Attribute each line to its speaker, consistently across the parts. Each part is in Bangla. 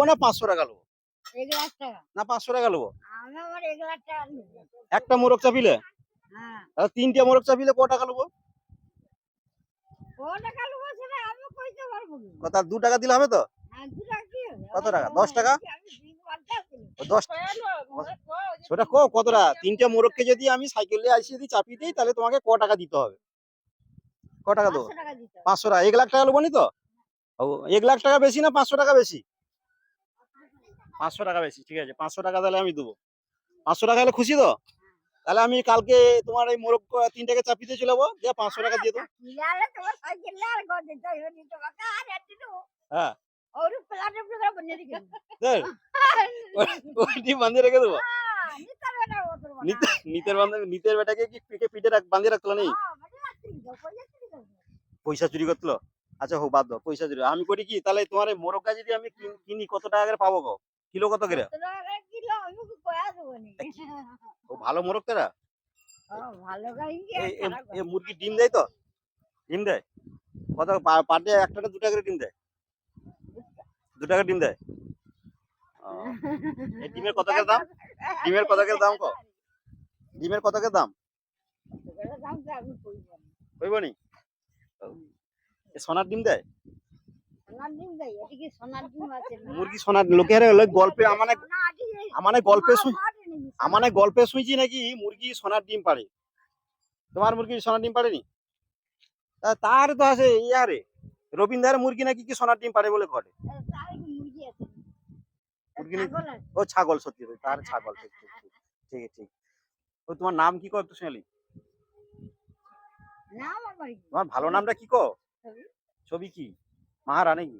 Speaker 1: না 500 টাকা নেবো
Speaker 2: 1 লাখ টাকা।
Speaker 1: না 500 টাকা নেবো
Speaker 2: আমি আমার 1 লাখ টাকা নেব।
Speaker 1: একটা মোরগ চাপিলে
Speaker 2: হ্যাঁ।
Speaker 1: তাহলে 3টে মোরগ চাপিলে ক টাকা নেবো
Speaker 2: ক টাকা নেব সেটা আমি কইতে পারবো না।
Speaker 1: কত 2 টাকা দিলে হবে তো
Speaker 2: হ্যাঁ 2 টাকা কি হবে?
Speaker 1: কত টাকা 10 টাকা
Speaker 2: আমি দিন বাদে আসিনি।
Speaker 1: 10 সেটা কত টাকা 3টে মোরগকে যদি আমি সাইকেল নিয়ে আসি যদি চাপিয়ে দিই তাহলে তোমাকে ক টাকা দিতে হবে ক টাকা দেবো
Speaker 2: 500 টাকা দিতে হবে।
Speaker 1: 500 টাকা 1 লাখ টাকা নেবো নি তো 1 লাখ টাকা বেশি না 500 টাকা বেশি 500 টাকা বেশি ঠিক আছে 500 টাকা তাহলে আমি দেবো 500 টাকা হলে খুশি তো তাহলে আমি কালকে তোমার এই মোরগ 3টাকে চাপিয়ে চলে যাবো দিয়ে 500 টাকা দিয়ে দেবো
Speaker 2: মিলালে তোমার সাইকেল আর গো দিতে হবে নি তোমাকে আর এটি দেবো।
Speaker 1: হ্যাঁ
Speaker 2: ওর প্লাটে প্লাটে বনে রেখে দেবো।
Speaker 1: দেখ ওইটি বাঁধিয়ে রেখে দেবো
Speaker 2: নিতার বেটা ওদের বানা।
Speaker 1: নিতের বেটাকে কি পিঠে বাঁধিয়ে রাখতো নেই
Speaker 2: মানে রাত্রি দাও পয়সা চুরি দাও।
Speaker 1: পয়সা চুরি করতো আচ্ছা হোক বাদ দাও পয়সা চুরি আমি করি কি তাহলে তোমার এই মোরগটা যদি আমি কিনি কত টাকা করে পাবো গো কিলো কত করে
Speaker 2: 100 টাকা কিলো আমি কি কয়া দেবো নি।
Speaker 1: ও ভালো মোরগ তেরা
Speaker 2: ও ভালো গাই কি
Speaker 1: এই
Speaker 2: খারাপ
Speaker 1: এই মুরগি ডিম দেয় তো ডিম দেয় কত পার ডে একটা 2 টাকা করে ডিম দেয় 2 টাকা ডিম দেয় ও, এই ডিমের কত করে দাম ডিমের কত করে দাম কো ডিমের কত করে দাম
Speaker 2: দাম তো আমি কইব না।
Speaker 1: কইব নি সোনার ডিম দেয়
Speaker 2: সোনার ডিম দেয় এটি কি সোনার ডিম আছে না?
Speaker 1: মুরগি সোনার লোকের গল্পে আমানে গল্পে শুনছি নাকি মুরগি সোনার ডিম পাড়ে তোমার মুরগি সোনার ডিম পাড়েনি তার তো আছে ইয়ারে রবীন্দ্রের মুরগি নাকি কি সোনার ডিম পাড়ে বলে ঘটে
Speaker 2: তার মুরগি আছে
Speaker 1: মুরগি
Speaker 2: ছাগল আছে
Speaker 1: ও ছাগল সত্যি তার ছাগল ঠিক ঠিক ঠিক ঠিক ঠিক ও তোমার নাম কি কো একটু শুনালি
Speaker 2: নাম আমার কি
Speaker 1: তোমার ভালো নামটা কি কো
Speaker 2: ছবি
Speaker 1: ছবি কি মহারানী কি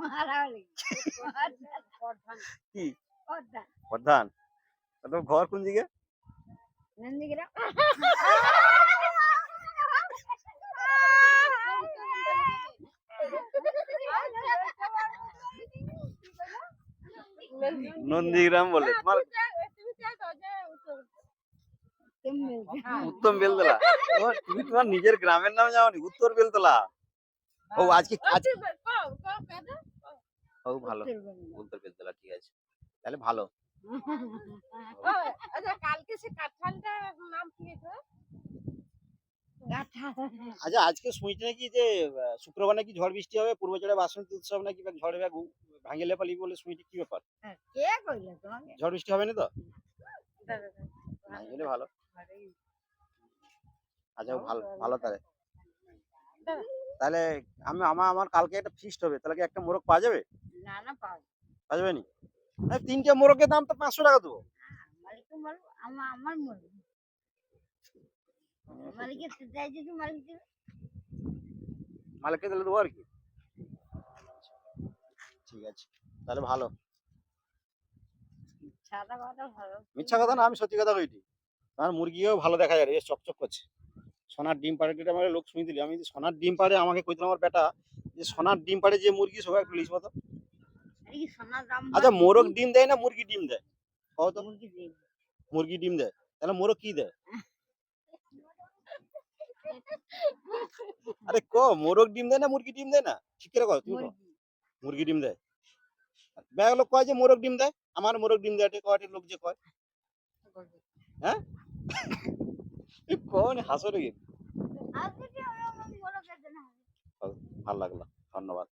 Speaker 2: মারালি প্রধান
Speaker 1: কি
Speaker 2: প্রধান
Speaker 1: প্রধান তোর ঘর কোন দিকে
Speaker 2: নন্দীগ্রাম
Speaker 1: নন্দীগ্রাম বলে তোমার উত্তম বেলতলা তুমি তোমার নিজের গ্রামের নাম জানোনি উত্তর বেলতলা ও আজকে ও ভালো উত্তর বেলতলা ঠিক আছে তাহলে ভালো
Speaker 3: আচ্ছা কালকে সে কাঁঠালটা নাম কি এটা
Speaker 1: আচ্ছা আজকে শুনছি নাকি যে শুক্রবার নাকি ঝড় বৃষ্টি হবে পূর্বচড়া বাসন্তী উৎসব নাকি ঝড়ে ভাঙে লেপালি বলে শুনছি কি ব্যাপার
Speaker 2: কে কইলো তোমাকে
Speaker 1: ঝড় বৃষ্টি হবে না তো না গেলে ভালো আচ্ছা ভালো ভালো তাহলে তাহলে আমার কালকে একটা ফিস্ট হবে তাহলে কি একটা মোরগ পাওয়া যাবে
Speaker 2: না না পাও
Speaker 1: পাওয়া যাবে নি 3টে মোরগের দাম তো 500 টাকা দেবো
Speaker 2: মালিক বল আমার মুরগি মালিকের চাই যদি মালিক দিবে
Speaker 1: মালিককে দিলে দেবো আর কি ঠিক আছে তাহলে ভালো
Speaker 2: সাদা কথা ভালো
Speaker 1: মিথ্যা কথা না আমি সত্যি কথা কইটি আমার মুরগিও ভালো দেখা যায় রে চকচক করছে সোনার ডিম পাড়ে আমার লোক শুনি দিলি আমি সোনার ডিম পাড়ে আমাকে কইছিল আমার বেটা যে সোনার ডিম পাড়ে যে মুরগি সবাই একটু লিস মতো
Speaker 2: এই সোনার দাম
Speaker 1: আচ্ছা মোরগ ডিম দেয় না মুরগি ডিম দেয় কও তো
Speaker 2: মুরগি দিবে
Speaker 1: মুরগি ডিম দেয় তাহলে মোরগ কি দেয় আরে মোরগ ডিম দেয় না মুরগি ডিম দেয় না ঠিক করে কও তুমি কও মুরগি ডিম দেয় ব্যাগ লোক কয় যে মোরগ ডিম দেয় আমার মোরগ ডিম দেয় কয়টি লোক যে কয় হ্যাঁ কোন হাসো রে
Speaker 2: আজকে কি আমার মোরগ আছে না
Speaker 1: ভালো লাগলো ধন্যবাদ